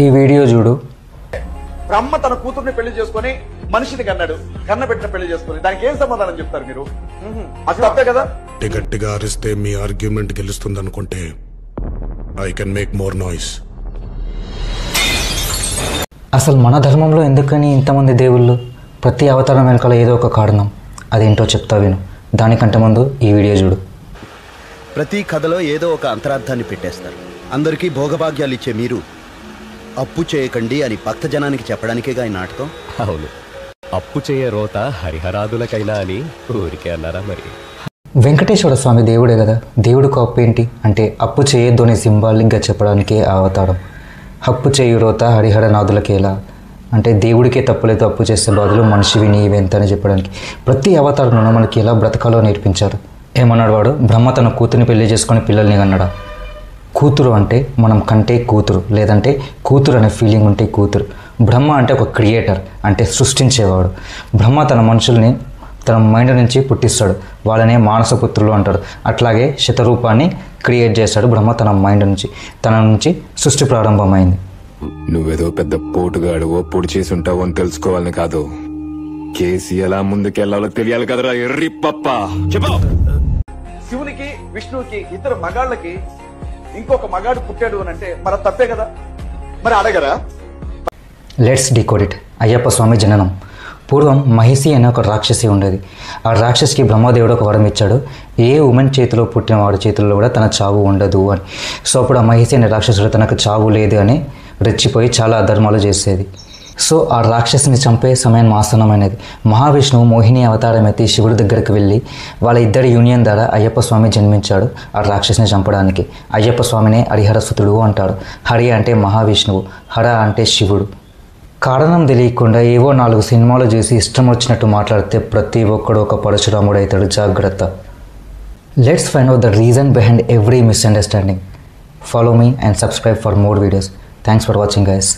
ఈ వీడియో చూడు. బ్రహ్మ తన కూతుర్ని పెళ్లి చేసుకుని మనిషిని కన్నాడు, కన్నబెట్టిన పెళ్లి చేసుకుని దానికి ఏం సమాధానం చెప్తారు మీరు? అది తప్పే కదా. గట్టిగా అరిస్తే మీ ఆర్గ్యుమెంట్ గెలుస్తుంది అనుకుంటే I can make more noise. అసలు మన ధర్మంలో ఎందుకని ఇంతమంది దేవుళ్ళు? ప్రతి అవతారం వెనకాల ఏదో ఒక కారణం. అదేంటో చెప్తా విను. దానికంటే ముందు ఈ వీడియో చూడు. ప్రతి కథలో ఏదో ఒక అంతరార్థాన్ని పెట్టేస్తారు. అందరికీ భోగభాగ్యాలు ఇచ్చే మీరు అప్పు చేయకండి అని భక్తజనానికి చెప్పడానికేగా ఈ నాటకం. అవును, అప్పు చేయ రోత హరిహరాదులకైనా అని ఊరికే అన్నారా మరి? వెంకటేశ్వర స్వామి దేవుడే కదా. దేవుడికి అప్పు ఏంటి అంటే అప్పు చేయొద్దు అని సింబాలిక్గా చెప్పడానికే ఆ అవతారం. అప్పు చేయు రోత హరిహరనాథులకి ఎలా అంటే దేవుడికే తప్పులేదు, అప్పు చేసే బాధలు మనిషివి నీవెంత అని చెప్పడానికి. ప్రతి అవతారంలో మనకి ఎలా బ్రతకాలో నేర్పించారు. ఏమన్నాడు వాడు? బ్రహ్మ తన కూతుర్ని పెళ్లి చేసుకొని పిల్లల్ని కన్నాడా. కూతురు అంటే మనం కంటే కూతురు, లేదంటే కూతురు అనే ఫీలింగ్ ఉంటే కూతురు. బ్రహ్మ అంటే ఒక క్రియేటర్, అంటే సృష్టించేవాడు. బ్రహ్మ తన మనుషుల్ని తన మైండ్ నుంచి పుట్టిస్తాడు, వాళ్ళనే మానసపుత్రులు అంటారు. అట్లాగే శతరూపాన్ని క్రియేట్ చేస్తాడు బ్రహ్మ తన మైండ్ నుంచి. తన నుంచి సృష్టి ప్రారంభమైంది. నువ్వేదో పెద్ద పోటుగాడువో పొడి చేసి ఉంటావో అని తెలుసుకోవాలని కాదు, కేసు ఎలా ముందుకెళ్లాలో తెలియాలి కదరా ఎర్రి పప్ప. చెప్పు. శివునికి విష్ణువుకి ఇద్దరు మగాళ్ళకి ఇంకొక మగాడు పుట్టాడు అని అంటే మరి తప్పే కదా. మరి అడగరా? Let's decode it. Ayyappa Swamy జననం. పూర్వం మహిషి అనే ఒక రాక్షసి ఉండేది. ఆ రాక్షసికి బ్రహ్మదేవుడు ఒక వరం ఇచ్చాడు, ఏ ఉమెన్ చేతిలో పుట్టిన వాడి చేతుల్లో కూడా తన చావు ఉండదు అని. సో అప్పుడు ఆ మహిషి అనే రాక్షసుడు తనకు చావు లేదు అని రెచ్చిపోయి చాలా అధర్మాలు చేసేది. సో ఆ రాక్షసిని చంపే సమయం ఆసన్నమైనది. మహావిష్ణువు మోహిని అవతారం ఎత్తి శివుడి దగ్గరికి వెళ్ళి వాళ్ళ ఇద్దరి యూనియన్ ద్వారా అయ్యప్ప స్వామి జన్మించాడు ఆ రాక్షసిని చంపడానికి. అయ్యప్ప స్వామినే హరిహరసుతుడు అంటాడు. హరి అంటే మహావిష్ణువు, హర అంటే శివుడు. కారణం తెలియకుండా ఏవో 4 సినిమాలు చేసి ఇష్టం వచ్చినట్టు మాట్లాడితే ప్రతి ఒక్కడు ఒక పరశురాముడు అవుతాడు. జాగ్రత్త. Let's find out the reason behind every misunderstanding. Follow me and subscribe for more videos. Thanks for watching, guys.